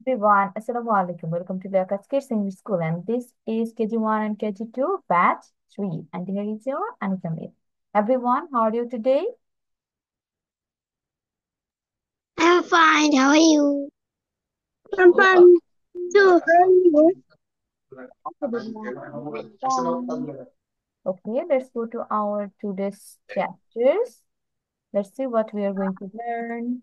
Everyone, Assalamu alaikum. Welcome to Leokas Kids English School, and this is KG1 and KG2 batch 3. And here is your Anikamir. Everyone, how are you today? I'm fine. How are you? I'm fine So, Okay, good morning. Welcome. Okay, let's go to our today's chapters. Let's see what we are going to learn.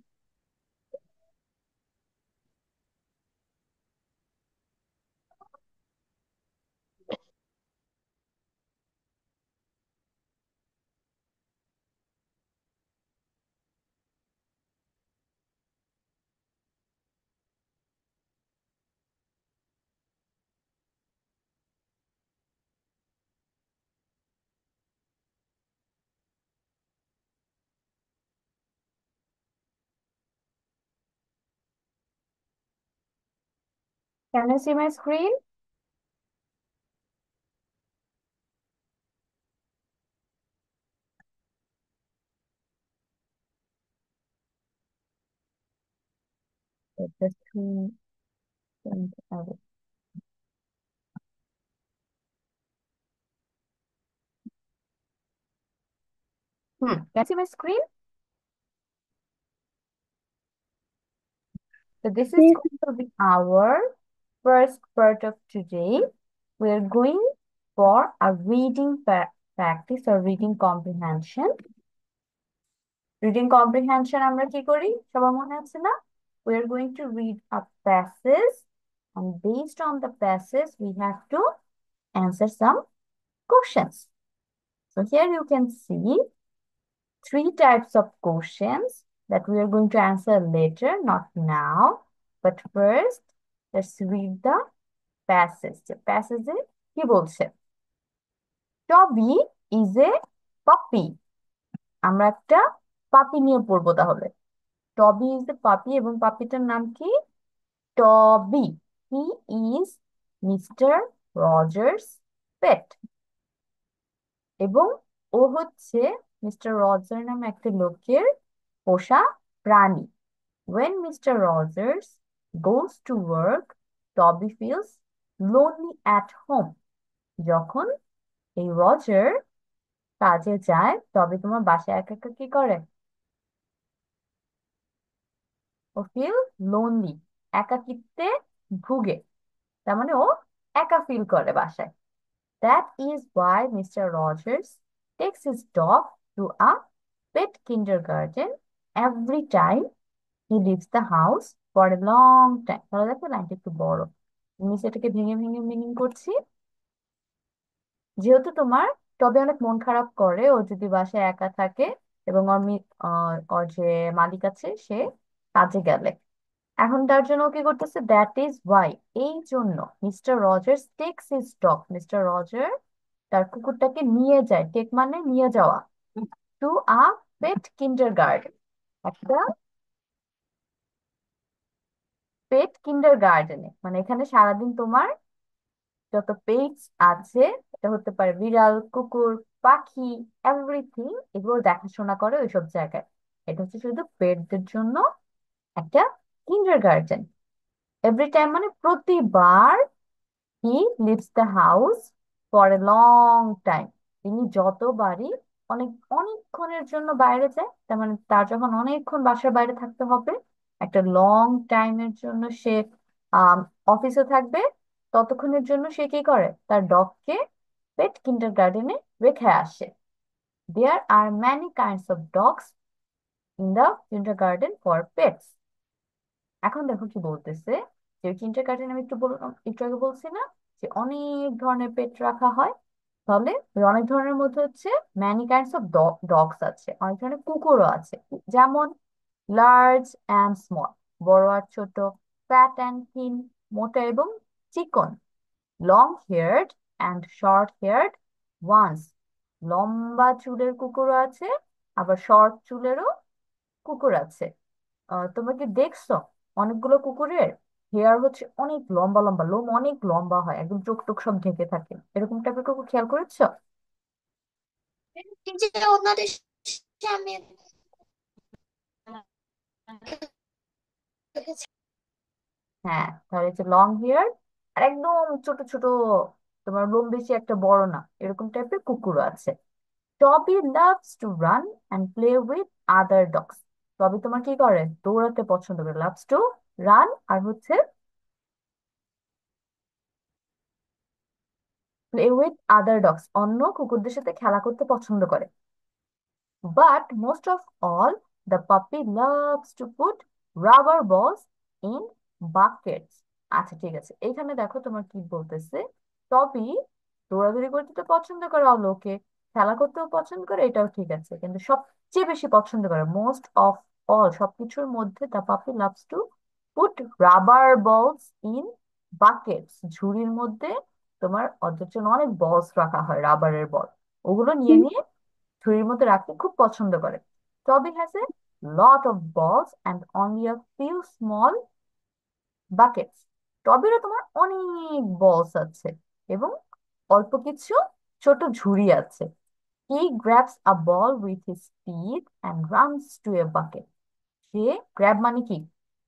Can you see my screen? Let the screen print out. Can you see my screen? So this is yes, going to be our first part of today. We're going for a reading practice or reading comprehension. Reading comprehension আমরা কি করি সবার মনে আছে না? We're going to read a passage, and based on the passage we have to answer some questions. So here you can see three types of questions that we are going to answer later, not now. But first, let's read the passage. The passage কি বলছে? Toby is a puppy. আমরা একটা পাপি নিয়ে পড়বো তাহলে। টবি is a পাপি এবং পাপিটার নাম কি? টবি। হি ইজ মিস্টার রজার্স পেট। এবং ও হচ্ছে মিস্টার রজার নামে একটা লোকের পোষা প্রাণী। When Mr. Rogers goes to work, Toby feels lonely at home. যখন এই রজার কাজে যায় তবে তোমার বাসায় একা একা কি করে? ও ফিল লোনলি, একাকিত্বে ভুগে। তার মানে ও একা ফিল করে বাসায়। That is why Mr. Rogers takes his dog to a pet kindergarten every time he leaves the house for a long time. তাহলে দেখো লাইনটা একটু বড়, আমি সেটাকে ভেঙে ভেঙে মিনিং করছি। যেহেতু তোমার টবে অনেক মন খারাপ করে ও যদি বাসায় একা থাকে এবং ওর যে মালিক আছে সে কাজে গেলে। এখন তার জন্য ও কি করতেছে? দ্যাট ইজ ওয়াই, এই জন্য mister Rogers takes his dog, mister Roger তার কুকুরটাকে নিয়ে যায়। টেক মানে নিয়ে যাওয়া। To a pet kinder garden, একটা পেট কিন্ডার গার্ডেনে। মানে এখানে সারাদিন তোমার যত পেটস আছে, এটা হতে পারে বিড়াল, কুকুর, পাখি, এভরিথিং, এগুলো দেখাশোনা করে ওইসব জায়গায়। এটা হচ্ছে শুধু পেটদের জন্য একটা কিন্ডার গার্ডেন। এভরি টাইম মানে প্রতিবার he lives the house for a long time, তিনি যতবারই অনেক অনেকক্ষণের জন্য বাইরে যায়, তার মানে তার যখন অনেকক্ষণ বাসার বাইরে থাকতে হবে, একটা লং টাইমের জন্য সে আহ অফিসে থাকবে, ততক্ষণের জন্য সে কি করে? তার ডগকে পেট কিন্ডার গার্ডেনে রেখে আসে। There are many kinds of dogs in the kindergarten for pets. এখন দেখো কি বলতেছে, যে কিন্ডার গার্ডেন আমি একটু আগে বলছি না যে অনেক ধরনের পেট রাখা হয়। তাহলে ওই অনেক ধরনের মধ্যে হচ্ছে ম্যানি কাইন্ডস অফ ডগস আছে, অনেক ধরনের কুকুরও আছে। যেমন লার্জ অ্যান্ড স্মল, বড় আর ছোট, ফ্যাট অ্যান্ড থিন, মোটা এবং চিকন, long haired and short haired ones, লম্বা চুলের কুকুরও আছে, আবার শর্ট চুলেরও কুকুর আছে। তোমরা কি দেখছো অনেকগুলো কুকুরের হেয়ার হচ্ছে অনেক লম্বা লম্বা, লোম অনেক লম্বা হয়, একদম চোখ টোক সব ঢেকে থাকে, এরকম টাইপের কুকুর খেয়াল করেছো? যে ওনাদের সামনে দেখেছি। হ্যাঁ, তাহলে হচ্ছে লং হেয়ার আর একদম ছোট ছোট, তোমার লোম বেশি একটা বড় না এরকম টাইপের কুকুরও আছে। টবি loves to run and play with other dogs. টবি তোমার কি করে, দৌড়াতে পছন্দ করে, লাভস টু রান আর হচ্ছে প্লে উইথ আদার ডগস, অন্য কুকুরদের সাথে খেলা করতে পছন্দ করে। But most of all, the puppy loves to put rubber balls in buckets. আচ্ছা ঠিক আছে, এইখানে দেখো তোমার কি বলতেছে। টবি দৌড়াদৌড়ি করতে তো পছন্দ করে, লোকে খেলা করতেও পছন্দ করে, এটাও ঠিক আছে, কিন্তু সবচেয়ে বেশি পছন্দ করে, মোস্ট অফ অল, সবকিছুর মধ্যে দ্য পাপি লাভস টু পুট রাবার বলস ইন বাকেটস, ঝুড়ির মধ্যে তোমার ওদের জন্য অনেক বলস রাখা হয়, রাবারের বল, ওগুলো নিয়ে নিয়ে ঝুড়ির মধ্যে রাখতে খুব পছন্দ করে। Toby has a lot of balls and only a few small buckets. টবিরও তোমার অনেক বলস আছে এবং অল্প কিছু ছোট ঝুড়ি আছে। He grabs a ball with his teeth and runs to a bucket. সে গ্র্যাব মানে কি,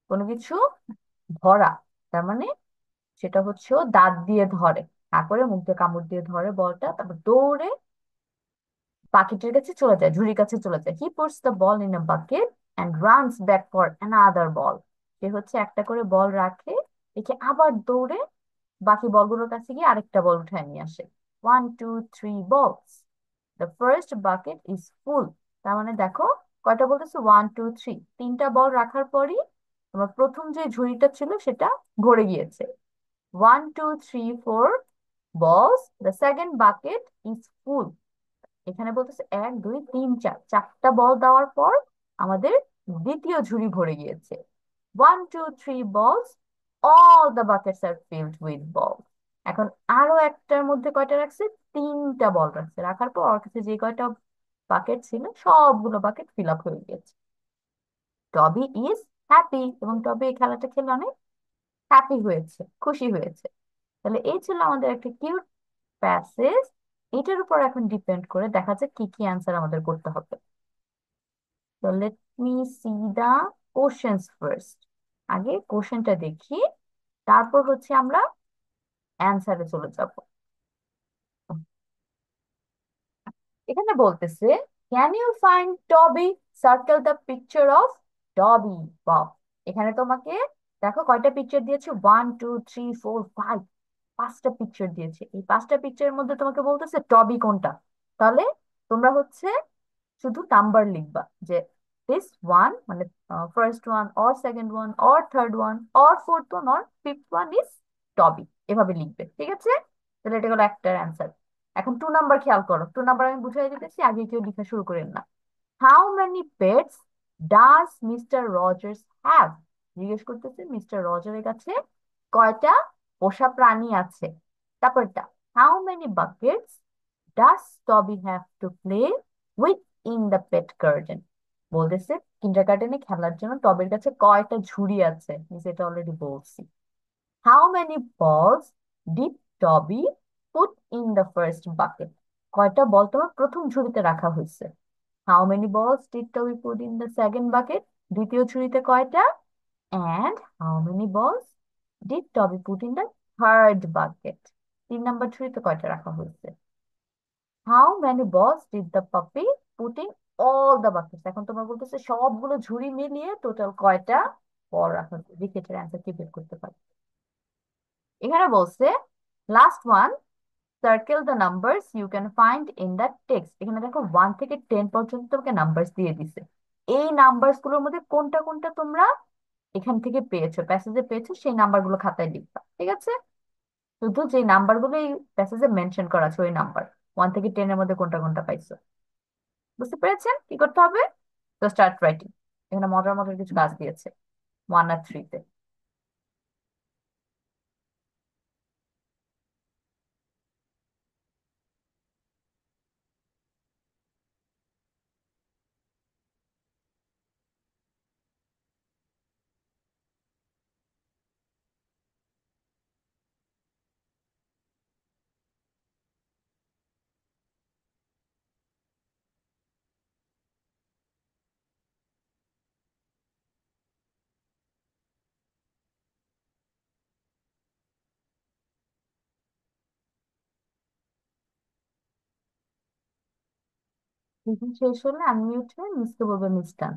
কোনো কিছু ধরা, তার মানে সেটা হচ্ছে ও দাঁত দিয়ে ধরে, তারপরে মুখ দিয়ে কামড় দিয়ে ধরে বলটা, তারপর দৌড়ে বাকেটের কাছে চলে যায়, ঝুড়ির কাছে চলে যায়। He puts the ball in a bucket and runs back for another ball. সে হচ্ছে একটা করে বল রাখে, রেখে আবার দৌড়ে বাকি বলগুলোর কাছে গিয়ে আরেকটা বল উঠায় নিয়ে আসে। 1 2 3 বলস, the first bucket is full. তার মানে দেখো কয়টা বলতেছে, 1 2 3, তিনটা বল রাখার পরই তোমার প্রথম যে ঝুড়িটা ছিল সেটা ভরে গিয়েছে। 1 2 3 4 বলস, the second bucket is full. এখানে বলতেছে 1 2 3 4, চারটা বল দেওয়ার পর আমাদের দ্বিতীয় ঝুড়ি ভরে গিয়েছে। 1 2 3 balls, all the buckets are filled with ball. এখন আরো একটার মধ্যে কয়টা রাখছে, তিনটা বল রাখছে, রাখার পর ওর কাছে যে কয়টা বাকেট ছিল সবগুলো বাকেট ফিল আপ হয়ে গিয়েছে। টবি ইজ হ্যাপি, এবং টবি এই খেলাটা খেলে অনেক হ্যাপি হয়েছে, খুশি হয়েছে। তাহলে এই ছিল আমাদের একটা কিউট প্যাসেজ। এটার উপর এখন ডিপেন্ড করে দেখা যাক কি কি অ্যান্সার আমাদের করতে হবে। তো লেট মি সি দা কোশ্চেন্স ফার্স্ট। আগে কোশ্চেনটা দেখি, তারপর হচ্ছে আমরা অ্যান্সারে চলে যাব। এখানে বলতেছে, can you find Toby, circle the picture of টবি। বাহ, এখানে তোমাকে দেখো কয়টা পিকচার দিয়েছে, 1 2 3 4 5, পাঁচটা পিকচার দিয়েছে। এই পাঁচটা পিকচারের মধ্যে তোমাকে বলতেছে টবি কোনটা। তাহলে তোমরা হচ্ছে শুধু নাম্বার লিখবা, যে দিস ওয়ান মানে first one or second one or third one or fourth one or fifth one is টবি, এভাবে লিখবে, ঠিক আছে? তাহলে এটা হলো একটা অ্যান্সার। এখন 2 নাম্বার খেয়াল করো, 2 নাম্বার আমি বুঝাই দিতেছি, আগে কেউ লেখা শুরু করেন না। How many pets does mister Rogers have. জিজ্ঞেস করতেছে মিস্টার রজারের কাছে কয়টা পোষা প্রাণী আছে। তারপরটা, how many buckets does Toby have to play with in the pet garden. বলতেছে কিন্ডার গার্ডেনে খেলার জন্য টবের কাছে কয়টা ঝুড়ি আছে, যেটা অলরেডি বলছি। How many balls did Toby put in the first bucket. কয়টা বল তোমার প্রথম ঝুড়িতে রাখা হয়েছে। How many balls did Toby put in the second bucket, দ্বিতীয় ঝুড়িতে কয়টা। And how many balls did Toby put in the third bucket, 3 number ঝুড়িতে কয়টা রাখা হয়েছে। How many balls did the পাপি put in all the buckets. এখন তোমার বলতেছে সবগুলো ঝুড়ি মিলিয়ে টোটাল কয়টা বল রাখা হয়েছে, দেখে এটার অ্যান্সার কি বের করতে পারবে। এখানে বলছে last one, circle the numbers you can find in the text. এখানে দেখো 1 থেকে 10 পর্যন্ত তোমাকে নাম্বারস দিয়ে দিছে। এই নাম্বারস গুলোর মধ্যে কোনটা কোনটা তোমরা এখান থেকে পেয়েছো, প্যাসেজে পেয়েছো, সেই নাম্বারগুলো খাতায় লিখবা, ঠিক আছে? শুধু যে নাম্বারগুলো এই প্যাসেজে মেনশন করা আছে ওই নাম্বার, 1 থেকে 10 এর মধ্যে কোনটা কোনটা পাইছো। বুঝতে পেরেছেন কি করতে হবে? তো স্টার্ট রাইটিং। এখানে মজার মজার কিছু কাজ দিয়েছে 1 আর 3-তে। টিফিন শেষ হলে আমি উঠে মিসকে বলবো মিষ্টান।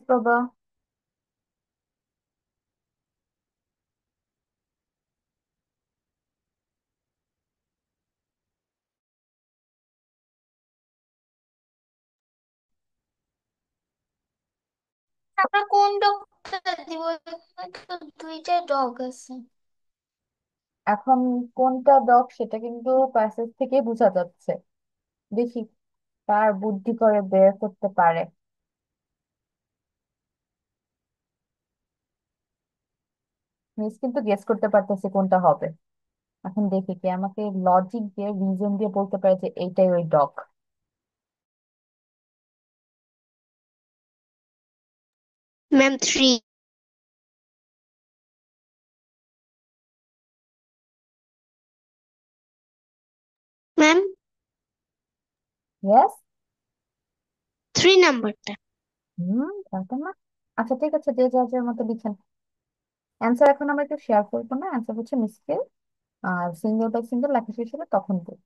বাবা, আমরা কোন ডগটা দিব? এখানে তো দুইটা ডগ আছে। এখন কোনটা ডগ সেটা কিন্তু প্যাসেজ থেকে বোঝা যাচ্ছে। দেখি কার বুদ্ধি করে বের করতে পারে। মিস কিন্তু গেস করতে পারতেছে কোনটা হবে। এখন দেখি কে আমাকে লজিক দিয়ে রিজন দিয়ে বলতে পারে যে এইটাই ওই dog. Ma'am, three. Ma'am, yes. Three নাম্বারটা। তারপর না। আচ্ছা ঠিক আছে, যে যার যার মতো লিখেন। অ্যান্সার এখন আমরা একটু শেয়ার করবো না, অ্যান্সার হচ্ছে মিসকেল। আর সিঙ্গেল বাই সিঙ্গেল লেখা শেষ হলে তখন বলবো।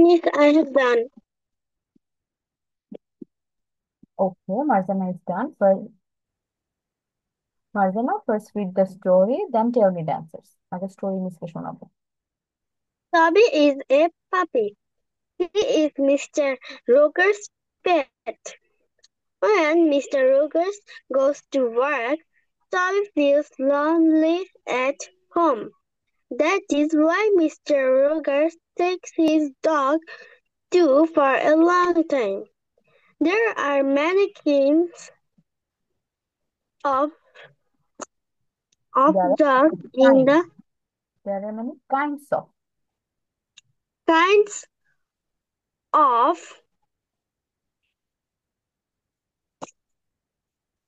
Yes, I have done. Okay, Marzana is done. Marzana, first read the story, then tell me the answers. আগে story মিসকে শোনাবো। Toby is a puppy. He is Mr. Roger's pet. When Mr. Rogers goes to work, Toby feels lonely at home. That is why Mr. Rogers takes his dog too for a long time. There are many kinds of, There are dogs in kinds. the There are many kinds of kinds of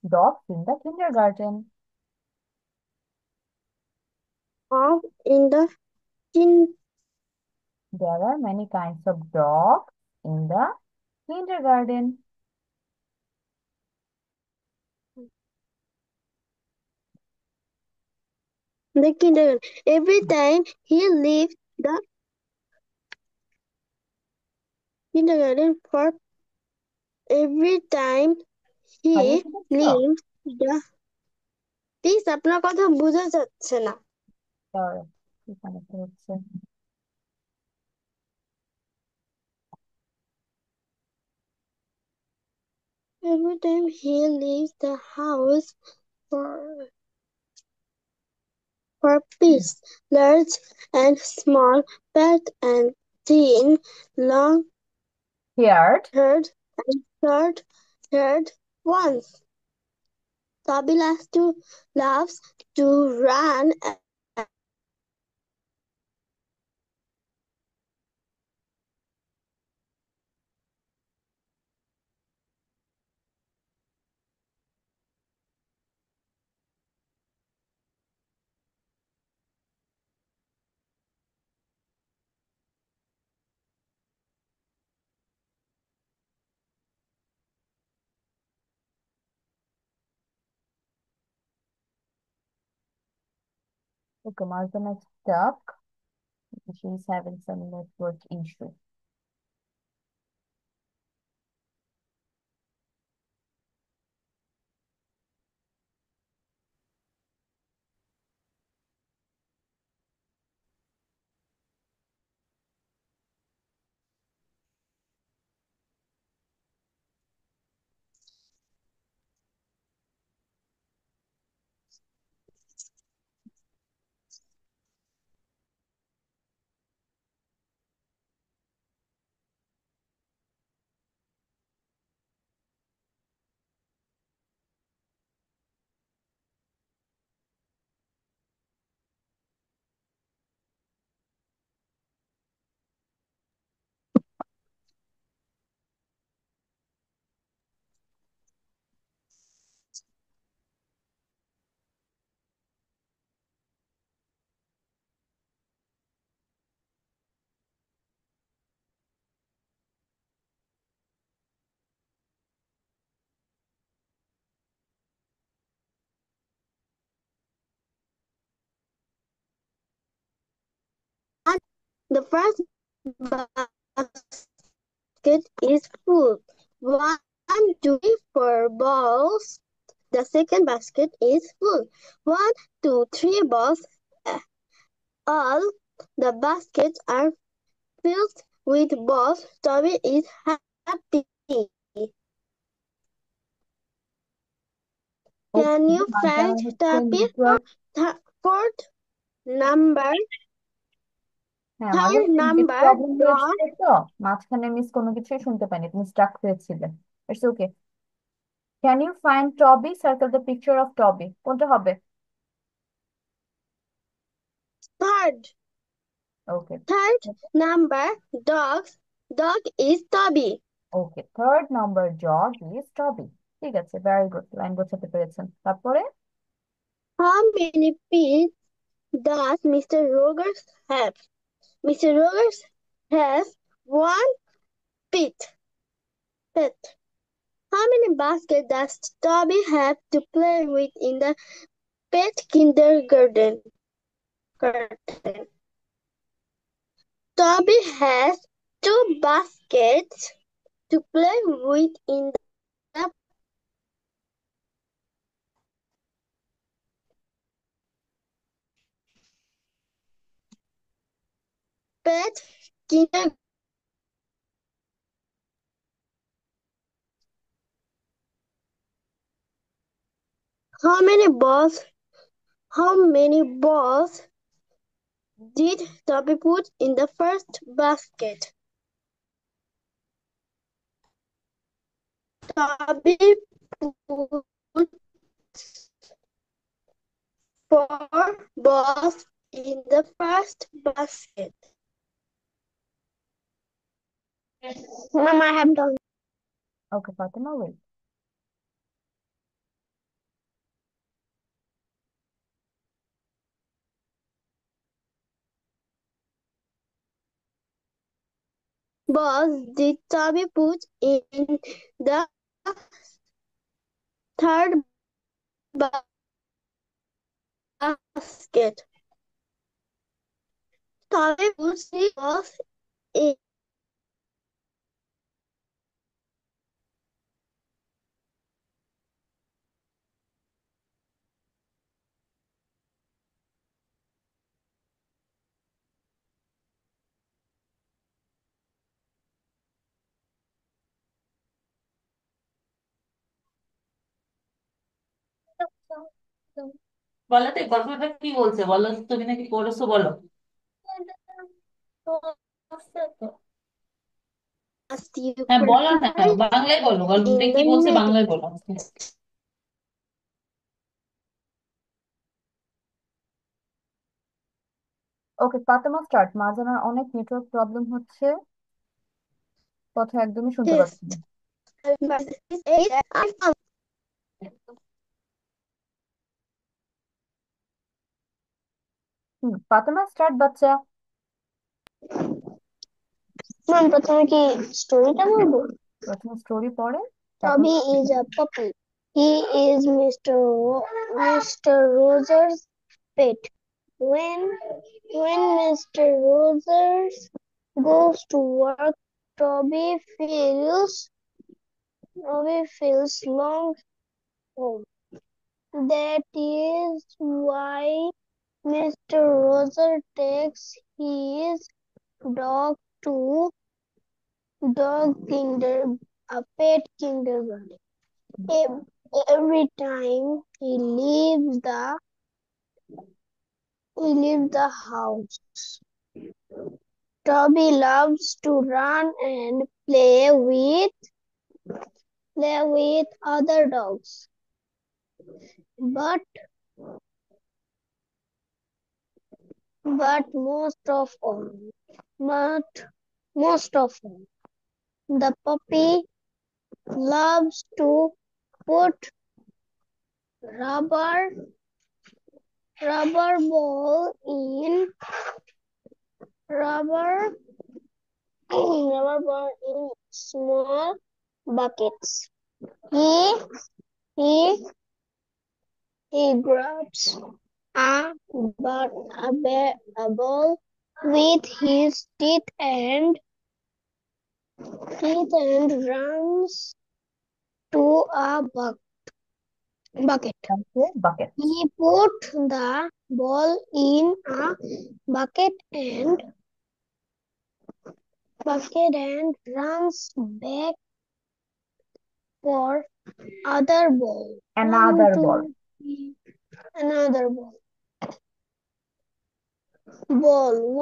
dogs in the kindergarten. in the kin- There are many kinds of dogs in the kindergarten. the kindergarten. Every time he leaves the kindergarten for every time হারিয়ে he ফেলেছো? leaves the please আপনার কথা বোঝা যাচ্ছে না দাঁড়াও, কি সমস্যা হচ্ছে? every time he leaves the house for peace, large and small, fat and thin, long Scared? haired and short haired ones. Toby loves to run Okay, Marzana is stuck. She's having some network issue. the first basket is full. One, two, three, four balls. The second basket is full. One, two, three balls. All the baskets are filled with balls. Toby is happy. Can Okay, you Marzana find হচ্ছে Toby network. fourth number? হ্যাঁ, মাঝে Third net number problem dog. হয়েছিল তো, মাঝখানে miss কোনো কিছুই শুনতে পাইনি, তুমি স্টাক হয়েছিলে। It's okay. Can you find Toby? Circle the picture of Toby. কোনটা হবে? Third. Okay. Third number dogs. Dog is Toby. Okay, third number dog is Toby. ঠিক আছে, ভেরি গুড, লাইন গোছাতে পেরেছেন। তারপরে How many feet does Mr. Rogers have? Mr. Rogers has one pet. Pet. How many baskets does Toby have to play with in the pet kindergarten? Toby has two baskets to play with in the pet kindergarten. How many balls? How many balls did Toby put in the first basket? Toby put 4 balls in the first basket. Mom, I have done. Okay, Fatima, wait. Balls did Toby put in the third basket? Toby put 3 balls in. বলো তো এই গল্পটা কি বলছে, বলো তো, তুমি নাকি পড়েছো, বলো। Asked you হ্যাঁ বলো না, correctly বাংলায় বলো, গল্পটা in কি the বলছে negative. বাংলায় বলো। ওকে ফাতেমা, স্টার্ট। মাঝে অনেক নেটওয়ার্ক প্রবলেম হচ্ছে, কথা একদমই শুনতে পাচ্ছি না। Test. 8. I found. Fatema, start বাচ্চা। Mom, প্রথমে কি স্টোরিটা বলবো? প্রথমে স্টোরি পড়ে, তারপর Toby is a puppy. He is Mr. Roger's pet. When Mr. Rogers goes to work, Toby feels long home. That is why Mr. Roger takes his dog to a pet kindergarten. Every time he leaves the house, Toby loves to run and play with other dogs. But but but most of all, the puppy loves to put rubber rubber ball in rubber rubber ball in small buckets. He he he grabs a a ball with his teeth and runs to a bucket. Bucket. He put the ball in a bucket and runs back for other ball. One, another ball. two, three. Another ball.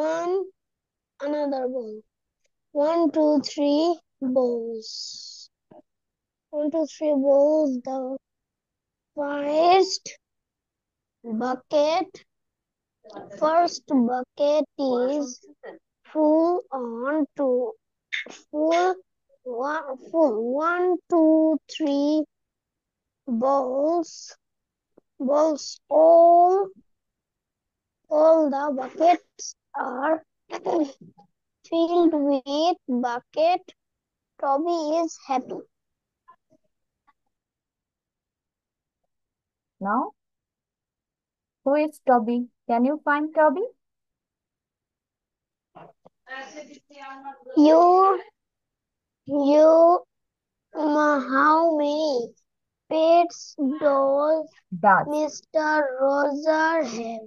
One, another ball. 1, 2, 3 balls. 1, 2, 3 balls. The first bucket. First bucket is full on to full. Full. 1, 2, 3 balls. Balls. All the buckets are filled with bucket. Toby is happy. Now, who is টবি? Can you find টবি? You, you, how many pets does Does. Mr. Roger have?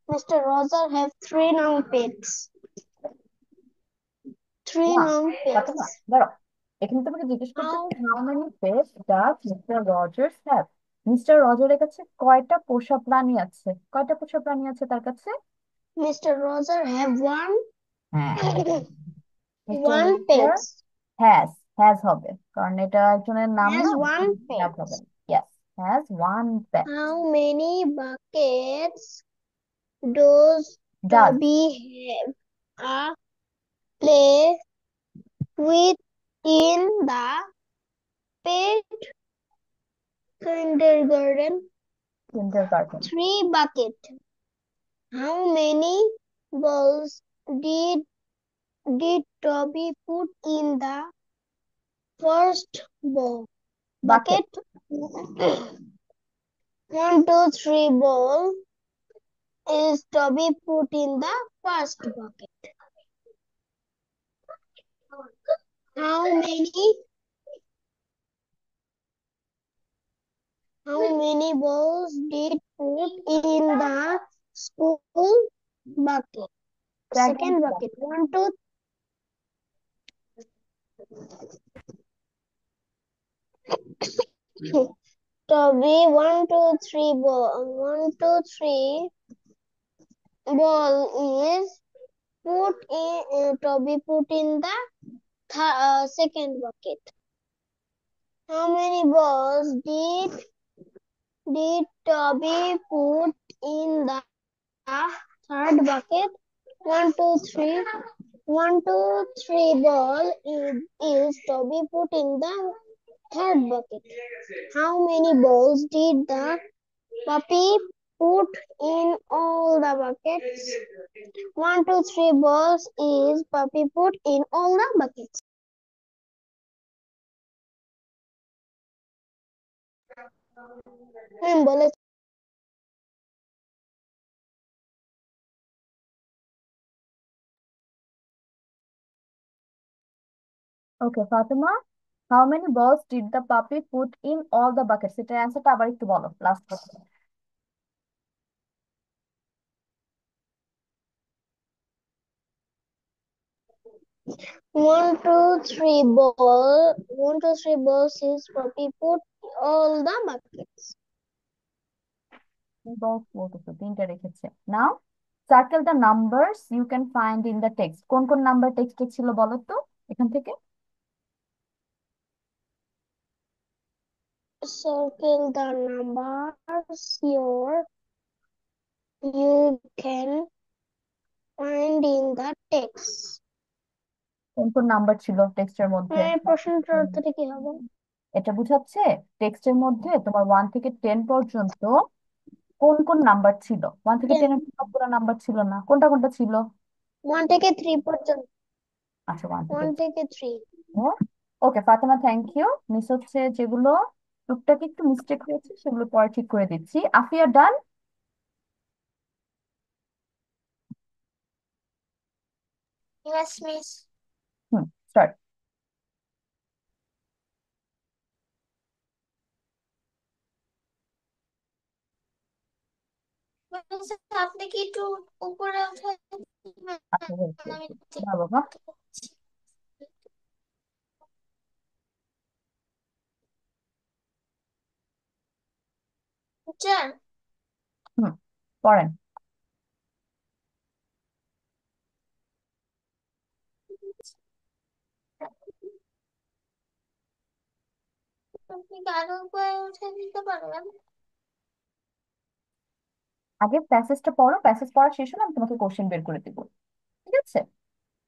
Mr. Roger have three noun pets. Three না noun Fatema pets. দাঁড়াও, এখানে তোমাকে জিজ্ঞেস How করতেছি how many pets does mister Rogers have. Mister রজারের কাছে কয়টা পোষা প্রাণী আছে? কয়টা পোষা প্রাণী আছে তার কাছে? Mr. Roger have one হ্যাঁ, mister one Roger pets. Has, has হবে কারণ এটা একজনের নাম না, Has one হ্যাভ হবে pets. না। Yes, has one pet. How many buckets does does, Toby have? A play with in the pet kindergarten. Kindergarten. Three bucket. How many balls did Toby put in the first bucket. bucket? 1, 2, 3 ball is Toby put in the first bucket. How many balls did put in the school bucket? Second Second bucket. Bucket. 1, 2. Toby 1, 2, 3 ball. 1, 2, 3 ball is put in. Toby put in the second bucket. How many balls did Toby put in the third bucket? 1, 2, 3. 1, 2, 3 ball is Toby put in the third bucket. How many balls did the puppy put in all the buckets? 1, 2, 3 balls is puppy put in all the buckets. বলে ওকে Fatema, how many balls did the পাপি put in all the buckets, এটার অ্যান্সারটা আবার একটু বলো last. 1, 2, 3 balls is puppy put all the buckets. বলস বলতেছো, তিনটা রেখেছে। Now circle the numbers you can find in the text. কোন কোন নাম্বার টেক্সটে ছিল বলো তো এখান থেকে। Circle the numbers you can find in the text. কোন কোন নাম্বার ছিল টেক্সটের মধ্যে? প্রশ্নটার অর্থটা কি হবে? এটা বুঝাচ্ছে টেক্সটের মধ্যে তোমার 1 থেকে 10 পর্যন্ত কোন কোন নাম্বার ছিল। 1 থেকে 10 এর সবগুলো নাম্বার ছিল না, কোনটা কোনটা ছিল? 1 থেকে 3 পর্যন্ত। আচ্ছা, 1 থেকে 1 থেকে 3। ওকে ফাতেমা, থ্যাংক ইউ। মিস হচ্ছে যেগুলো টুকটাক একটু মিস্টেক হয়েছে সেগুলো পরে ঠিক করে দিচ্ছি। আফিয়া ডান। Yes, miss. হুম, স্টার্ট। Miss, আপনি কি একটু উপরে উঠে আচ্ছা, হয়েছে আমি হয়েছে। না বাবা। চান? হুম, পড়েন। আপনি কারো উপরে উঠে দিতে পারবেন? আগে প্যাসেজটা পড়ো, প্যাসেজ পড়া শেষ হলে আমি তোমাকে কোশ্চেন বের করে দিব। ঠিক আছে,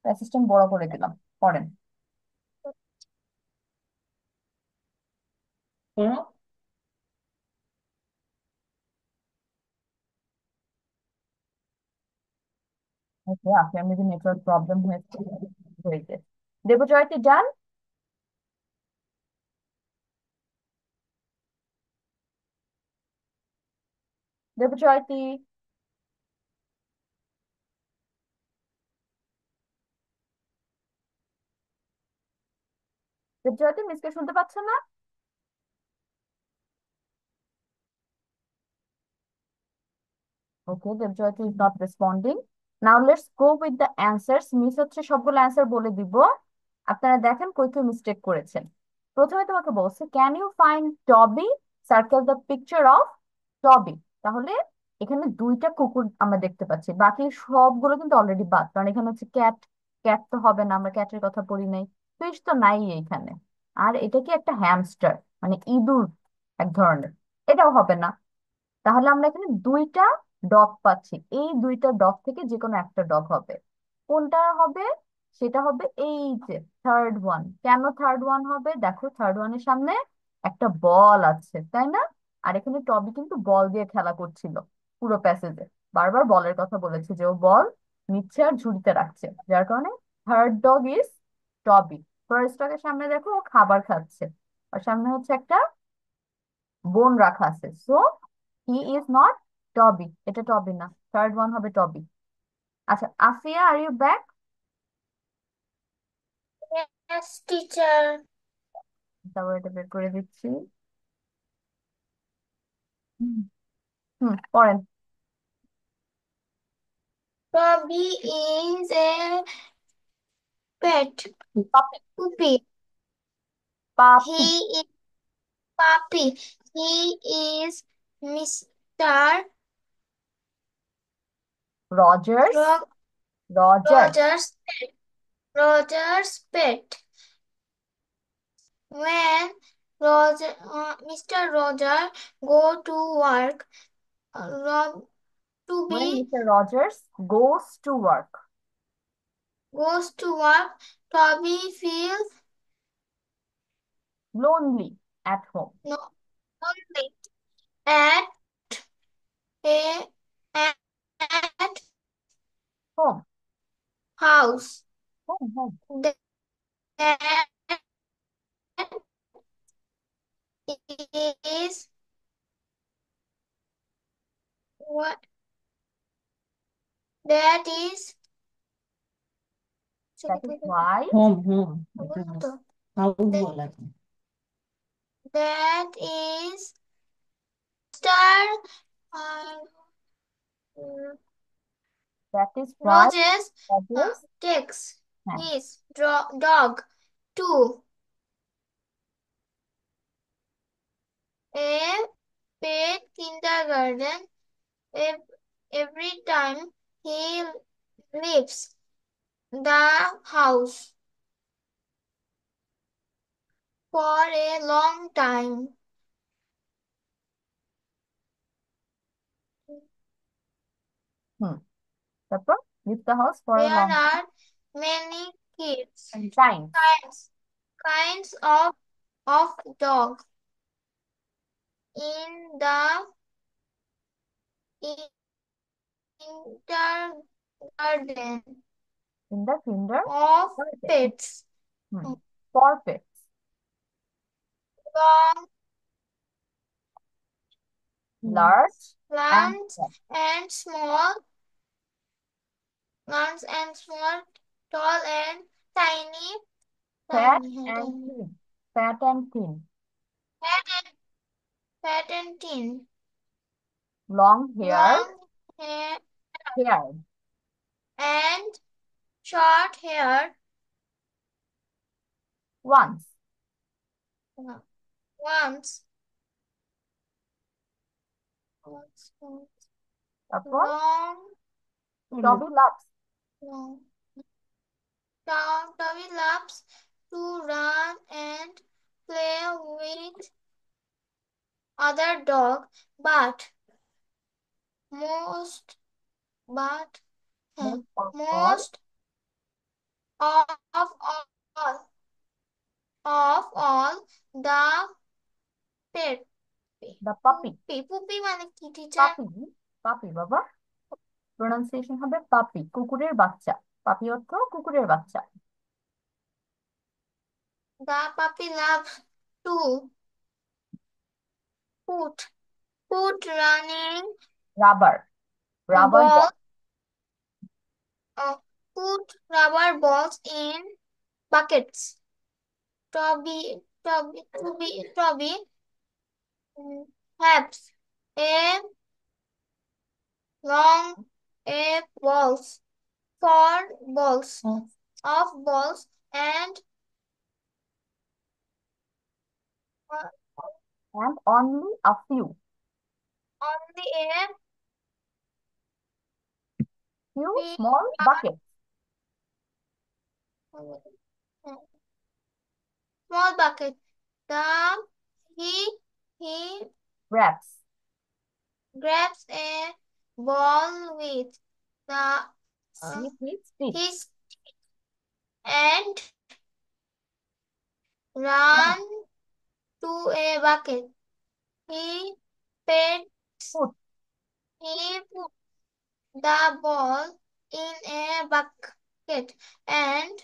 প্যাসেজটা আমি বড় করে দিলাম, পড়েন। শোনো। ওকে, আপনার মেবি নেটওয়ার্ক প্রবলেম হয়েছে। হয়েছে। দেবজয়তি ডান। দেবজয়তি। দেবজয়তী মিসকে শুনতে পাচ্ছ না? Okay, Debjoyti is not responding. Now let's go with the answers. Miss হচ্ছে সবগুলো অ্যান্সার বলে দিব, আপনারা দেখেন কই কই মিস্টেক করেছেন। প্রথমে তোমাকে বলছে can you find Toby, circle the picture of টবি। তাহলে এখানে দুইটা কুকুর আমরা দেখতে পাচ্ছি, বাকি সবগুলো কিন্তু অলরেডি বাদ, কারণ এখানে হচ্ছে ক্যাট। ক্যাট তো হবে না, আমরা ক্যাটের কথা বলি নাই। ফিশ তো নাই এখানে। আর এটা কি একটা হ্যামস্টার, মানে ইঁদুর এক ধরনের, এটাও হবে না। তাহলে আমরা এখানে দুইটা ডগ পাচ্ছি, এই দুইটা ডগ থেকে যে কোনো একটা ডগ হবে। কোনটা হবে? সেটা হবে এই যে থার্ড ওয়ান। কেন থার্ড ওয়ান হবে? দেখো থার্ড ওয়ানের সামনে একটা বল আছে, তাই না? আর এখানে টবি কিন্তু বল দিয়ে খেলা করছিল পুরো প্যাসেজে, বারবার বলের কথা বলেছে যে ও বল নিচ্ছে আর ঝুড়িতে রাখছে, যার কারণে থার্ড ডগ ইজ টবি। ফার্স্ট ডগের সামনে দেখো ও খাবার খাচ্ছে, আর সামনে হচ্ছে একটা বোন রাখা আছে, সো হি ইজ নট টবি, এটা টবি না, থার্ড ওয়ান হবে টবি। আচ্ছা Afia, are you back? Yes, teacher. তারপর এটা বের করে দিচ্ছি। হুম, হুম, পড়েন। Bobby is a pet পাপি। puppy. পাপি। He is puppy. He is Mr. Rogers. Ro- Roger. Rogers' pet. Rogers' pet. When Mr. Roger go to work, Rob to When be Mr. Rogers goes to work, goes to work, Toby feels lonely at home. no lonely at a at Home. house. Home, home. That is what that is That is why home home, এটা that house বলা যায়। is star that is why Rogers Rogers, takes হ্যাঁ, his dog to a pet kindergarten. Every time he leaves the house for a long time. হুম, তারপর leave the house for a There long are many kids, time. kinds of dog in the kindergarten In the kinder of garden. pets. Hmm, for pets. Long, Large and large small. and small, large and small, tall and tiny, Fat tiny, and tiny, thin. Fat and thin. fat and fat and thin, Long hair. long hair Hair. and short hair. Once. Once, তারপর long, Toby loves. long. Tommy loves to run and play with other dog, but most, but Most of all, most of all, the pet. the puppy. Pupi মানে কি teacher? পাপি। পাপি বাবা, pronunciation হবে পাপি, কুকুরের বাচ্চা। পাপি অর্থ কুকুরের বাচ্চা। The puppy loves to put running rubber. Rubber ball, ball. put rubber balls in buckets. Toby has a long a balls, four balls of balls and And only a few. only a Few few small buckets. small bucket. The he he Grabs. grabs a ball with the With his teeth. his and Run. run to a bucket. He pets Put. he put the ball in a bucket and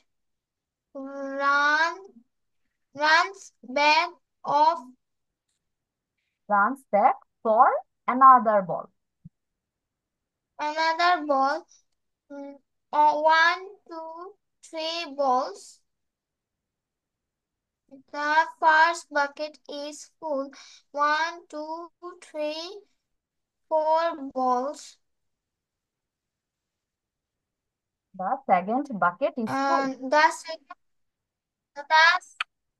run runs back of Runs back for another ball. another ball. One, two, three balls. The first bucket is full. One, two, three, four balls. The second bucket is full. And the,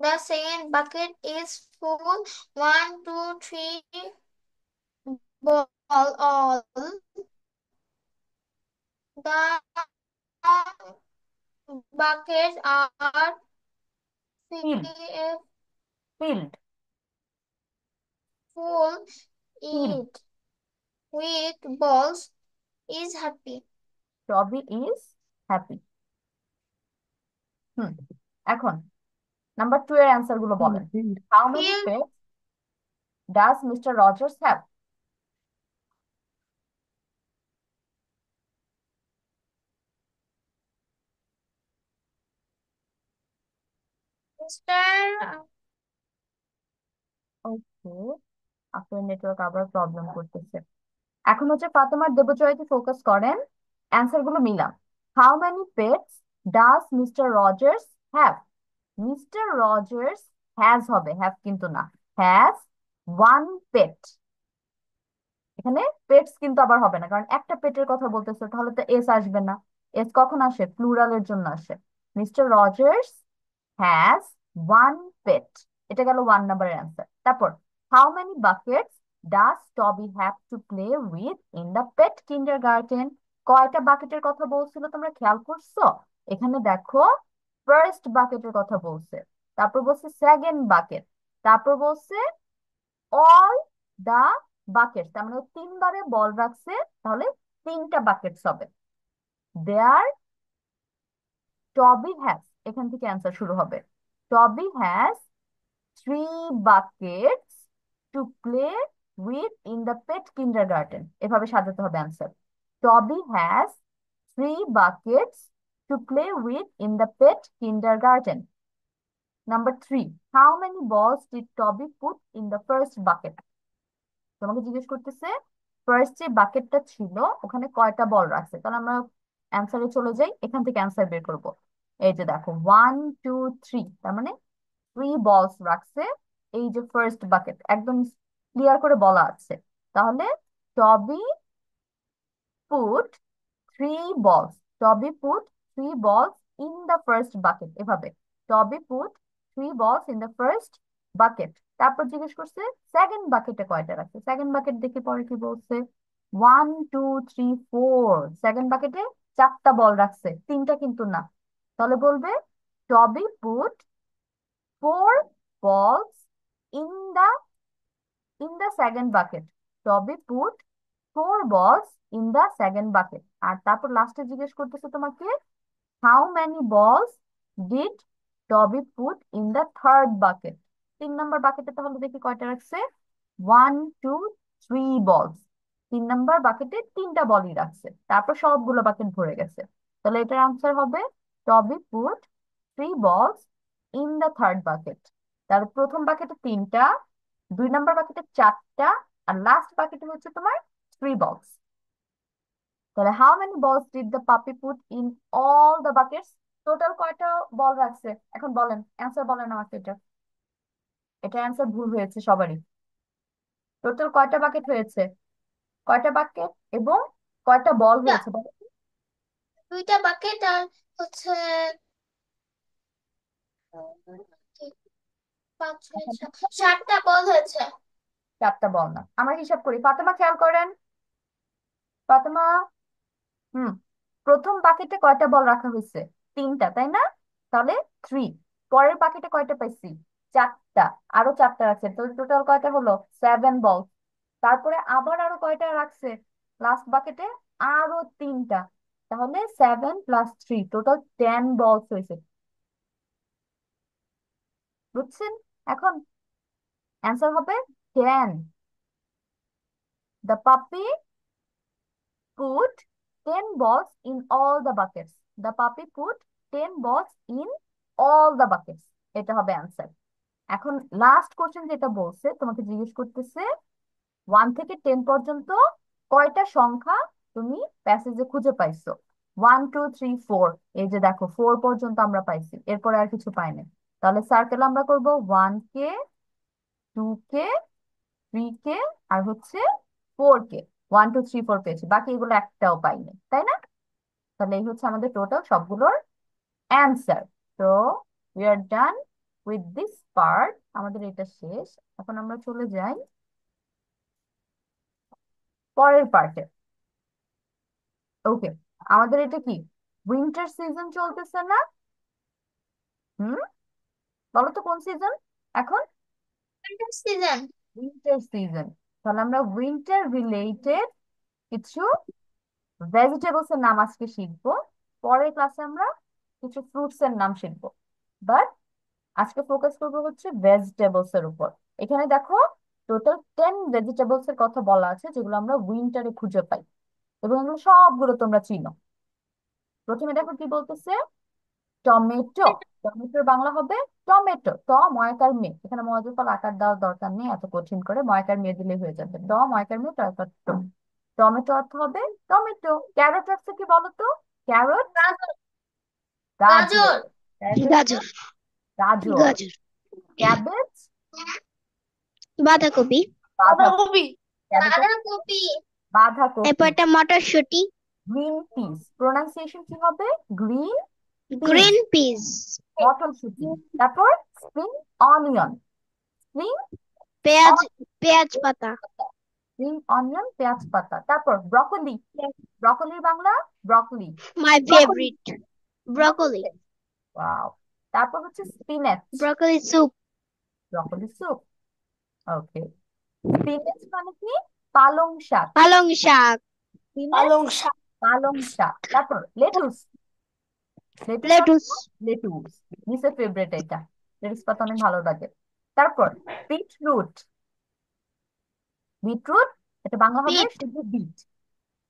the second bucket is full. One, two, three ball all. The buckets are Filled. Filled. full. Filled. It with balls is happy. Toby is happy. এখন number 2 এর answer গুলো বলেন। How many Filled pets does Mr. Rogers have? Mr. ওকে, আপনার network আবার problem করতেছে। এখন হচ্ছে ফাতেমার দেবজয়কে ফোকাস করেন, অ্যান্সার গুলো মিলান। How many pets does mister Rogers have? Mister Rogers has হবে, হ্যাভ কিন্তু না। Has one pet. এখানে পেটস কিন্তু আবার হবে না, কারণ একটা পেটের কথা বলতেছে, তাহলে তো এস আসবে না। এস কখন আসে? প্লুরালের জন্য আসে। Mister Rogers has one pet. এটা গেল 1 নাম্বারের অ্যান্সার। তারপর how many buckets does Toby have to play with in the pet kindergarten? কয়টা বাকেটের কথা বলছিল তোমরা খেয়াল করছো? এখানে দেখো, ফার্স্ট বাকেটের কথা বলছে, তারপর বলছে সেকেন্ড বাকেট, তারপর বলছে অল দা বাকেট। তার মানে 3 বারে বল রাখছে, তাহলে 3টা বাকেটস হবে। দেয়ার টবি হ্যাজ, এখান থেকে অ্যান্সার শুরু হবে। Toby has 3 buckets to play with in the pet kindergarten. এভাবে সাজাতে হবে answer. Toby has 3 buckets to play with in the pet kindergarten. Number 3, how many balls did Toby put in the first bucket? তোমাকে জিজ্ঞেস করতেছে first যে বাকেটটা ছিল ওখানে কয়টা বল রাখছে। তাহলে আমরা অ্যান্সারে চলে যাই, এখান থেকে অ্যান্সার বের করব। এই যে দেখো 1 2 3, তার মানে 3 বলস রাখছে। এই যে ফার্স্ট বাকেট একদম ক্লিয়ার করে বলা আছে। তাহলে টবি পুট 3 balls. টবি put 3 balls in the first bucket. এভাবে টবি put 3 balls in the first bucket. তারপর জিজ্ঞেস করছে সেকেন্ড বাকেটে কয়টা রাখছে। সেকেন্ড বাকেট দেখে পরে কি বলছে? 1 2 3 4। সেকেন্ড বাকেটে 4টা বল রাখছে, 3টা কিন্তু না। তাহলে বলবে Toby put 4 balls in the second bucket. Toby put 4 balls in the second bucket। আর তারপর লাস্টে জিজ্ঞেস করতেছে তোমাকে how many balls did Toby put in the third bucket? 3 number বাকেটে তাহলে দেখি কয়টা রাখছে? 1 2 3 বলস। 3 নাম্বার বাকেটে 3টা বলই রাখছে, তারপর সবগুলো বাকেট ভরে গেছে। তাহলে এটার আনসার হবে টবি put 3 balls in the third bucket. তাহলে প্রথম বাকেটে 3টা, 2 নাম্বার বাকেটে 4টা, আর লাস্ট বাকেটে হচ্ছে তোমার 3 balls। তাহলে how many balls did the পাপি put in all the buckets? Total কয়টা বল রাখছে এখন বলেন, অ্যান্সার বলেন আমাকে। এটা অ্যান্সার ভুল হয়েছে সবারই। টোটাল কয়টা বাকেট হয়েছে, কয়টা বাকেট এবং কয়টা বল দুইটা হয়েছে বলো? দুইটা বাকেট আর হচ্ছে পাঁচ ছয় এখন সাত, সাতটা বল হয়েছে। 4টা বল না, আমরা হিসাব করি। ফাতেমা খেয়াল করেন, ফাতেমা। হুম, প্রথম বাকেটে কয়টা বল রাখা হয়েছে? 3টা, তাই না? তাহলে 3। পরের বাকেটে কয়টা পাইছি? 4টা। আরো 4টা আছে, তো টোটাল কয়টা হলো? 7 বল। তারপরে আবার আরো কয়টা রাখছে লাস্ট বাকেটে? আরো 3টা। তাহলে 7 + 3 টোটাল 10 বলস হয়েছে। বুঝছেন? এখন অ্যান্সার হবে 10। দ্য পাপি put 10 balls in all the buckets. The puppy put 10 balls in all the buckets. এটা হবে অ্যান্সার। এখন লাস্ট কোশ্চেন যেটা বলছে, তোমাকে জিজ্ঞেস করতেছে 1 থেকে 10 পর্যন্ত কয়টা সংখ্যা তুমি প্যাসেজে খুঁজে পাইছো। 1 2 3 4, এই যে দেখো 4 পর্যন্ত আমরা পাইছি, এরপরে আর কিছু পাইনি। তাহলে সার্কেল আমরা করব 1 কে, 2 কে, 3 কে, আর হচ্ছে 4 কে। 1 2 3 4 পেয়েছি, বাকি এগুলো একটাও পাইনি, তাই না? তাহলে এই হচ্ছে আমাদের টোটাল সবগুলোর অ্যান্সার। তো we are done with this part, আমাদের এটা শেষ। এখন আমরা চলে যাই পরের পার্টে। ওকে, আমাদের এটা কি উইন্টার সিজন চলতেছে না? হুম, বলো তো কোন সিজন এখন? সিজন। Winter season. তাহলে আমরা উইন্টার রিলেটেড কিছু ভেজিটেবলস এর নাম আজকে শিখবো। পরের ক্লাসে আমরা কিছু ফ্রুটস এর নাম শিখবো, বাট আজকে ফোকাস করবো হচ্ছে ভেজিটেবলস এর উপর। এখানে দেখো টোটাল 10 ভেজিটেবলস এর কথা বলা আছে, যেগুলো আমরা উইন্টারে খুঁজে পাই, এবং এগুলো সবগুলো তোমরা চিনো। প্রথমে দেখো কি বলতেছে, টমেটো। টমেটোর বাংলা হবে টমেটো। ময়কার মে, এখানে ময়কার ফল আকার দেওয়ার দরকার নেই, এত কঠিন করে ময়কার মে দিলে হয়ে যাবে। ময়কার মে টয়কার টো। টমেটো অর্থ হবে টমেটো। ক্যারট অর্থ কি বলতো? ক্যারট, গাজর। গাজর। গাজর। ক্যারট হচ্ছে গাজর। গাজর। গাজর। ক্যাবেজ, বাঁধাকপি। বাঁধাকপি। বাঁধাকপি। ক্যাবেজ হচ্ছে বাঁধাকপি। বাঁধাকপি। এরপর একটা মটরশুঁটি। গ্রিন পিস, প্রোনাউন্সিয়েশন কি হবে? Green piece. Green piece. মটরশুঁটি। তারপর স্প্রিং অনিয়ন। স্প্রিং পেঁয়াজ। পেঁয়াজ পাতা। গ্রিন অনিয়ন, পেঁয়াজ পাতা। তারপর ব্রকলি। ব্রকলির Bangla broccoli. My broccoli, favourite. Broccoli. Wow. তারপর হচ্ছে spinach. Broccoli soup. Broccoli soup. Okay. Spinach মানে কি? পালং শাক। পালং শাক। স্পিনাচ, পালং শাক। তারপর লেটুস। লেটুস অর্থ লেটুস। লেটুস। মিসের ফেভারিট এটা, লেটুস পাতা অনেক ভালো লাগে। তারপর বিটরুট। বিটরুট, এটা বাংলা হবে বিট। শুধু বিট।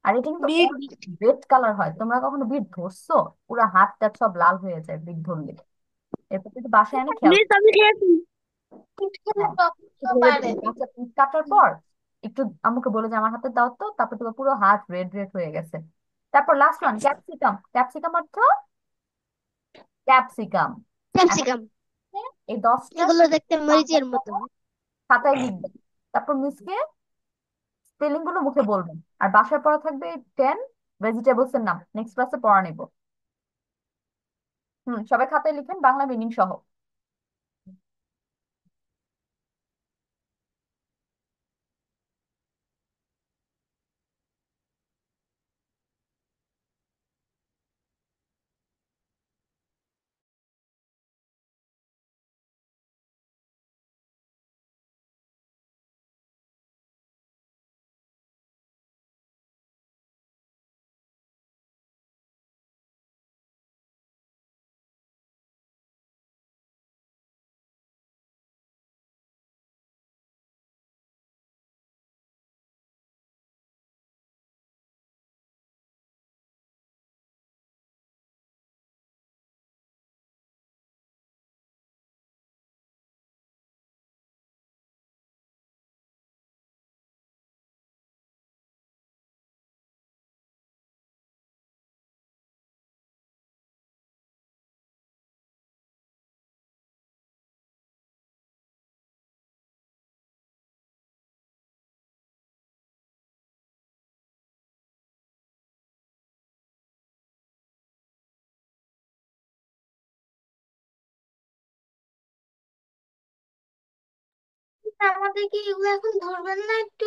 আর এটা কিন্তু বিট। অনেক রেড কালার হয়। তোমরা কখনো বিট ধরছো? পুরো হাত টাত সব লাল হয়ে যায় বিট ধরলে। এরপর কিন্তু বাসায় এনে খেয়াল। বিট আমি খেয়েছি। বিট খেলে হ্যাঁ, রক্ত ধরে বাড়ে। ধরে কাঁচা পিস কাটার পর একটু আমাকে বলে যে আমার হাতে দাও তো, তারপর তোমার পুরো হাত রেড রেড হয়ে গেছে। তারপর লাস্ট ওয়ান ক্যাপসিকাম। ক্যাপসিকাম অর্থ ক্যাপসিকাম। এখন ক্যাপসিকাম। এই 10টা এগুলো দেখতে মরিচের মতো। খাতায় লিখবেন। তারপর মিসকে স্পেলিং গুলো মুখে বলবেন, আর বাসায় পড়া থাকবে 10 ভেজিটেবলস এর নাম। নেক্সট ক্লাসে পড়া নিব। সবাই খাতায় লিখেন বাংলা মিনিং সহ। আমাদেরকে এগুলো এখন ধরবেন না একটু?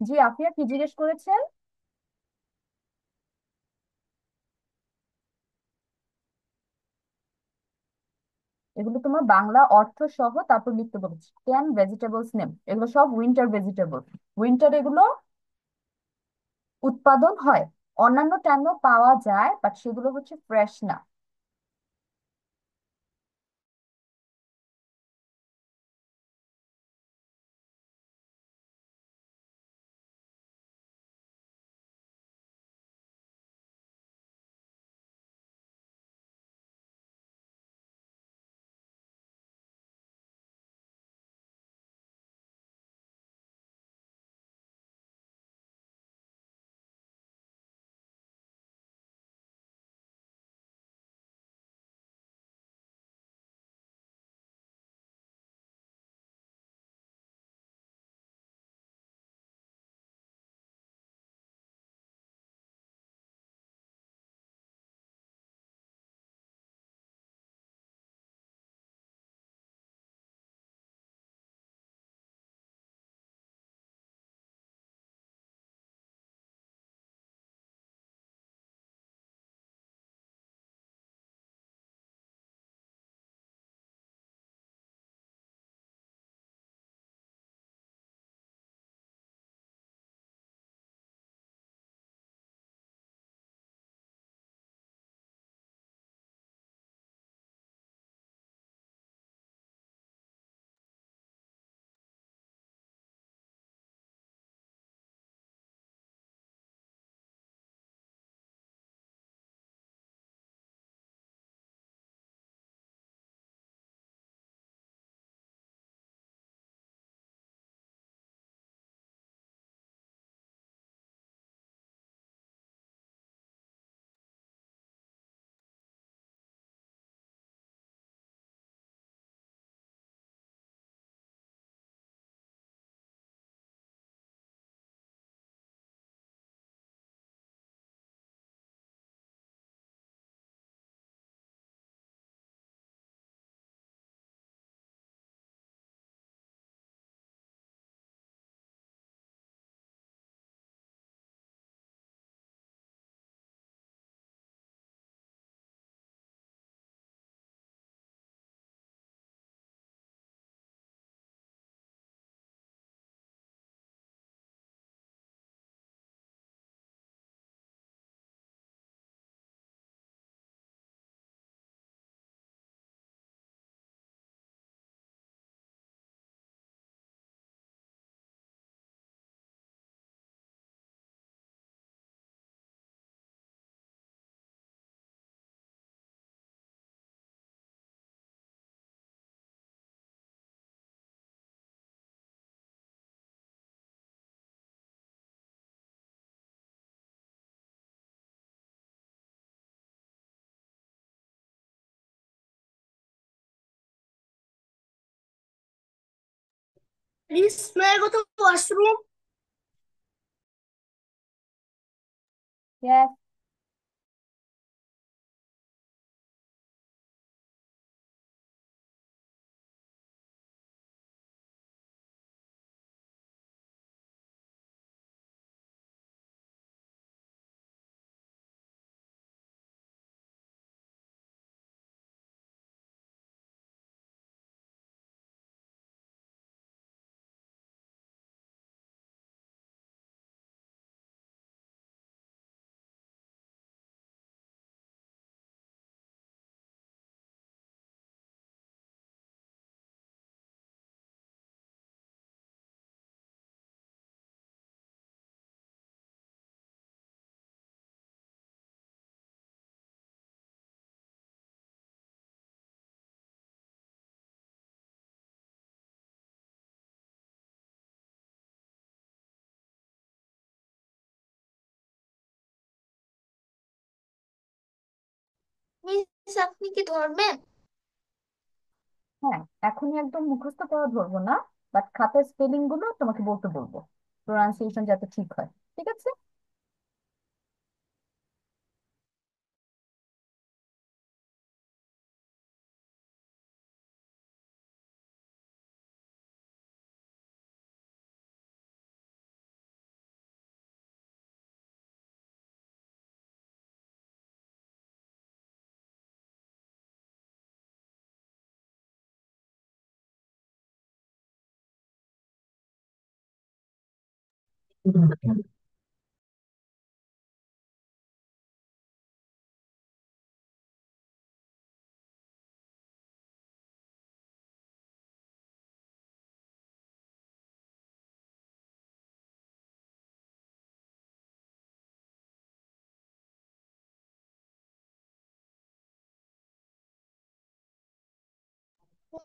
জি আফিয়া, কি জিজ্ঞেস করেছেন? এগুলো তোমার বাংলা অর্থ সহ তারপর লিখতে বলেছি। ক্যান ভেজিটেবলস নেম, এগুলো সব উইন্টার ভেজিটেবল। উইন্টার এগুলো উৎপাদন হয়, অন্যান্য টাইমেও পাওয়া যায়, বাট সেগুলো হচ্ছে ফ্রেশ না। Please, may I go to washroom? Yes. Miss আপনি কি ধরবেন? হ্যাঁ, এখনই একদম মুখস্থ করা ধরবো না, বাট খাতার স্পেলিং গুলো তোমাকে বলতে বলবো, প্রোনাউন্সিয়েশন যাতে ঠিক হয়। ঠিক আছে?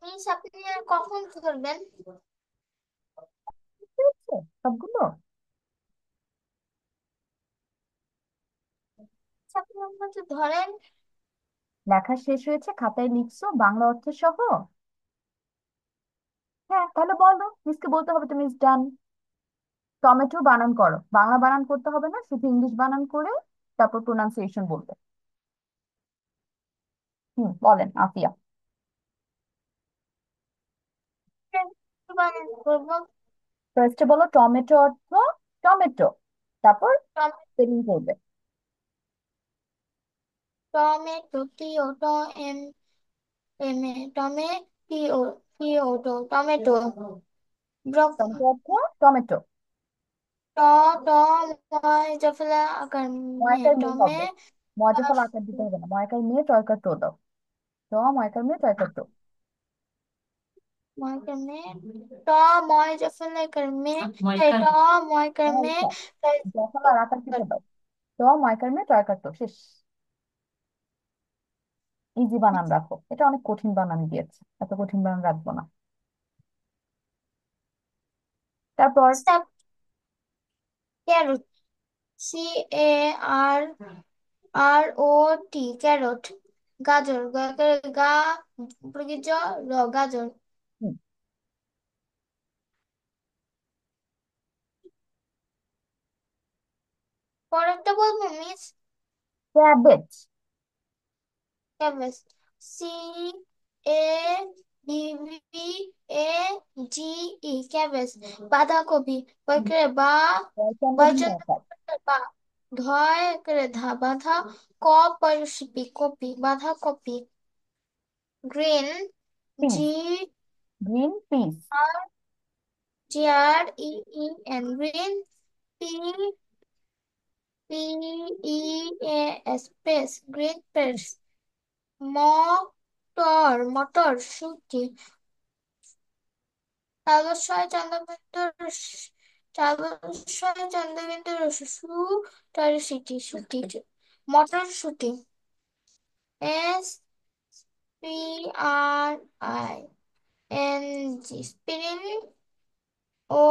মিস আপনি আর কখন ধরবেন? ঠিক আছে সবগুলো। আচ্ছা, আপনি আমাকে ধরেন। লেখা শেষ হয়েছে, খাতায় লিখছো বাংলা অর্থ সহ? হ্যাঁ, তাহলে বলো, মিসকে বলতে হবে তুমি ডান। টমেটো বানান করো, বাংলা বানান করতে হবে না, শুধু ইংলিশ বানান করে তারপর প্রোনাউন্সিয়েশন বলবে। বলেন আফিয়া। কি বানান করবো? ফার্স্টে বলো টমেটো অর্থ টমেটো, তারপর টম- স্পেলিং করবে। টমেটো, টিও ট এম এম এ টমে, টিও টিও টো টমেটো। ব্রক টমেটো অর্থ টমেটো। ট ট ময় জফলা আকার মে ময়াকার মেয়ে টমে। হবে, মজা ফল আকার দিতে হবে না, ময়াকার মেয়ে টয়কার টো দাও। ময়াকার মেয়ে টয়কার টো। मॉय करने तो मॉय जफल करने तो मॉय करने জফল আর আকার দিতে দাও। ময়াকার মেয়ে টয়কার টো, শেষ। ইজি বানান রাখো, এটা অনেক কঠিন বানান দিয়েছে, এত কঠিন বানান রাখবো না। তারপর सब carrot C A R R O T carrot গাজর গা উপরে জ র গাজর। পরেরটা বলবো miss? Cabbage. Cabbage C A B B A G E cabbage. বাঁধাকপি করে বা বয়চন্দ্র ময়াকার বা ধয় করে ধা বাঁধা ক পরশিপি কপি বাঁধাকপি। Green peas, G green peas. আর G R E E N green P P E A S peas green peas. মটর মটর শুটি তালস্বয় চন্দ্রবিন্দু তালস্বয় চন্দ্রবিন্দু সু তার সিটি শুটি মটরশুটি। S P R I N G spring O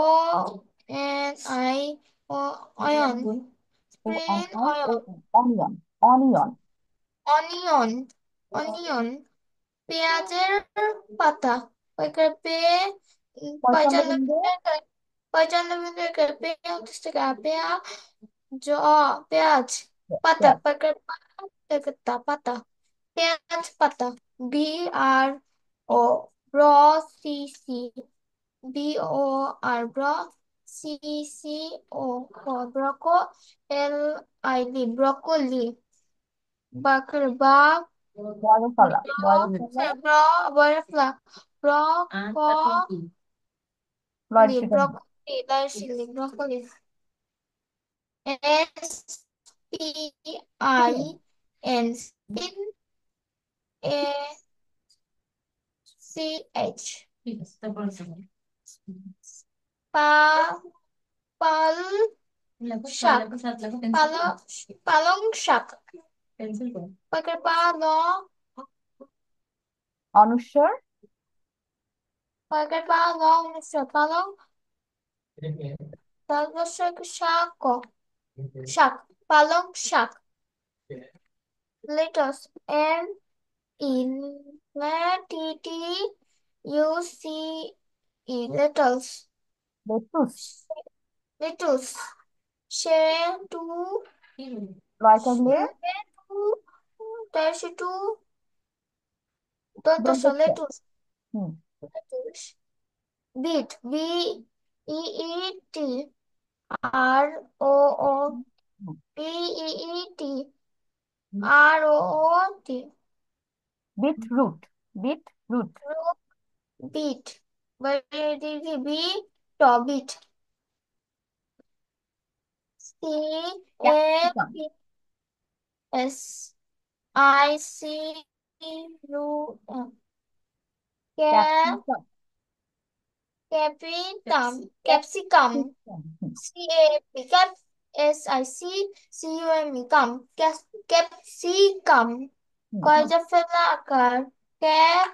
N I O onion O N spring I O onion. N, onion. Onion. Onion onion পেঁয়াজের পাতা ওইকার পে পঁচান্ন পয়চন্দ্রবিন্দু। পঁচান্ন মিনিট পেঁয়াজ থেকে পেঁয়া জ পেঁয়াজ পাতা পেঁয়াজ। পাকা পাতা পাতা পেঁয়াজ পাতা। বি আর ও ব্র C C B O R ব্র সি সি ও ব্রকো এল আই ডি ব্রকোলি। বাকর বা বয়ফলা, বয়ফলা। ব্র বরফলা ব্র ক লয়েড লি সেকেন্ড। ব্রকোলি দার্শিলি broccoli. S P I N spin A C H পা পাল শাক পাল পালং শাক পাকের পাল অনুস্বর। পাকের পাল মিশ্র পালং তারপর শাক শাক পালং শাক লেটস এম In T T U C E littles. Lettuce. Littles. সে টু লয় থাকলে সে টু dash টু দন্ত দন্ত স। Lettuce. Hmm lettuce. Beet B E E T R O O hmm. B E E T R O O T beet root. Beet root. Beet B টবিট C A capsicum. P S I C U M capsicum. ক্যাপিটাম capsicum capsicum. Hmm. CAP cap SICCUM কাম capsicum hmm. কয়জা ফেলা আকার cap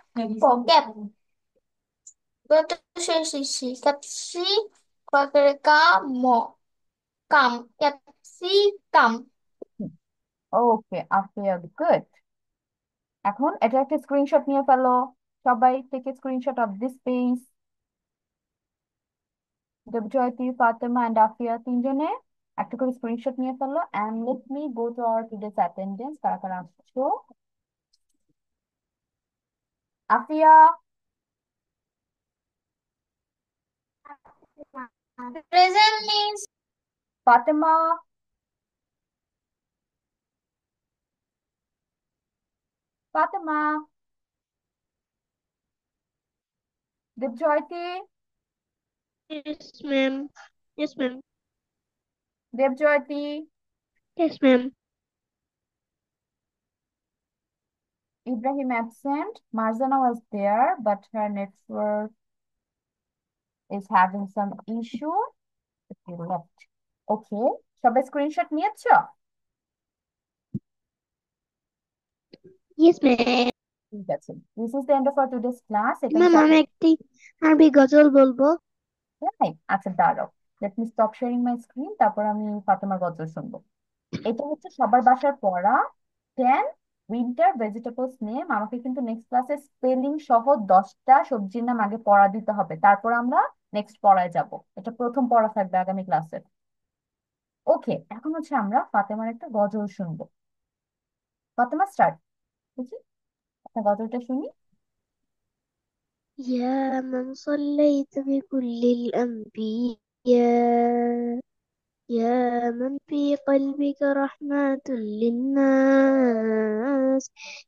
cap বলতে শেষে ক্যাপসি কয়কারে কাম কাম ক্যাপসিকাম ওকে, আফিয়া, গুড। এখন এটা একটা স্ক্রিনশট নিয়ে ফেলো। সবাই take screenshot of this page. Debjoyti, Fatema and Afiya তিনজনে একটা করে স্ক্রিনশট নিয়ে ফেলো। And let me go to our today's attendance. কারা কারা আসছো? Afiya, present means Fatema, Fatema, Debjoyti, Yes, ma'am. Yes, ma'am. Debjoyti, Yes, ma'am. Ibrahim absent. Marzana was there, but her network is having some issue. She left. Okay, সবাই screenshot নিয়েছো? Yes, ma'am. ঠিক আছে। This is the end of our today's class. এখানে ma'am আমি sir. একটি আরবি গজল বলবো। হ্যাঁ, আচ্ছা দাঁড়াও। লেট মি স্টপ শেয়ারিং মাই স্ক্রিন, তারপর আমি ফাতেমার গল্প শুনবো। এটা হচ্ছে সবার বাসার পড়া। 10 উইন্টার ভেজিটেবলস নেম। আমাকে কিন্তু নেক্সট ক্লাসে স্পেলিং সহ 10টা সবজির নাম আগে পড়া দিতে হবে, তারপর আমরা নেক্সট পড়ায় যাব। এটা প্রথম পড়া থাকবে আগামী ক্লাসে। ওকে, এখন হচ্ছে আমরা ফাতেমার একটা গজল শুনবো। ফাতেমা স্টার্ট। বুঝি একটা গজলটা শুনি। يا من صليت بكل الأنبياء يا من في قلبك رحمة للناس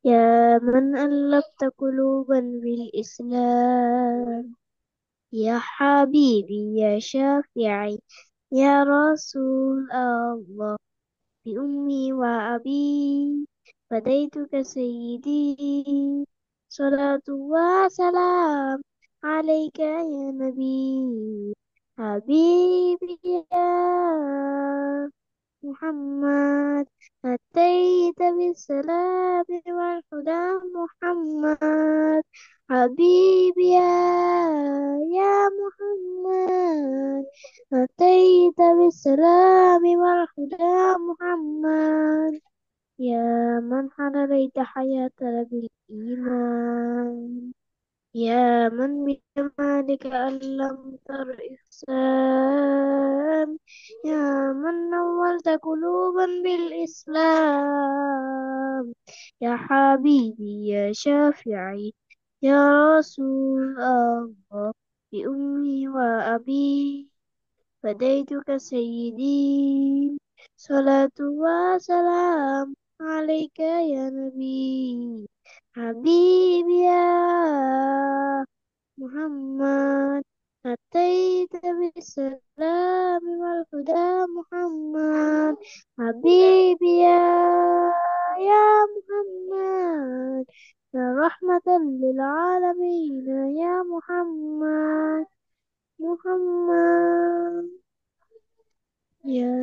يا من ألفت قلوبا بالإسلام يا حبيبي يا شافعي يا رسول الله بأمي وأبي فديتك سيدي صلاة وسلام عليك يا نبي حبيبي يا محمد أتيت بالسلام والهدى محمد حبيبي يا محمد أتيت بالسلام والهدى محمد يا من حررت حياتنا بالإيمان يا من بجمالك علمت الإحسان يا من نورت قلوبا بالإسلام يا حبيبي يا شافعي يا رسول الله بأمي وأبي فديتك سيدي صلاة وسلام عليك يا نبي حبيبي يا محمد أتيت بالسلام والهدى محمد حبيبي يا محمد يا رحمة للعالمين يا محمد محمد يا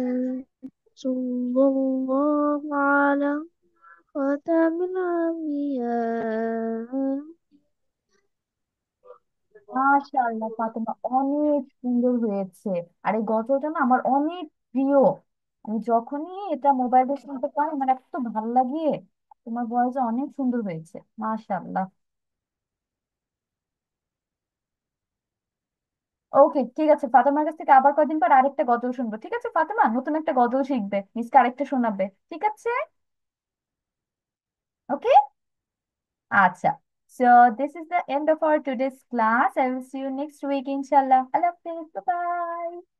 صلى الله على خاتم الأنبياء মাশাআল্লাহ ফাতেমা, অনেক সুন্দর হয়েছে। আর এই গজলটা না আমার অনেক প্রিয়। আমি যখনই এটা মোবাইলে শুনতে পাই আমার এত ভালো লাগে। তোমার ভয়েস অনেক সুন্দর হয়েছে, মাশাআল্লাহ। ওকে, ঠিক আছে, ফাতেমার কাছ থেকে আবার কয়দিন পর আরেকটা গজল শুনবো। ঠিক আছে ফাতেমা, নতুন একটা গজল শিখবে, মিসকে আরেকটা শোনাবে। ঠিক আছে? ওকে, আচ্ছা। So this is the end of our today's class. I will see you next week, inshallah. Allah Hafiz. Bye bye.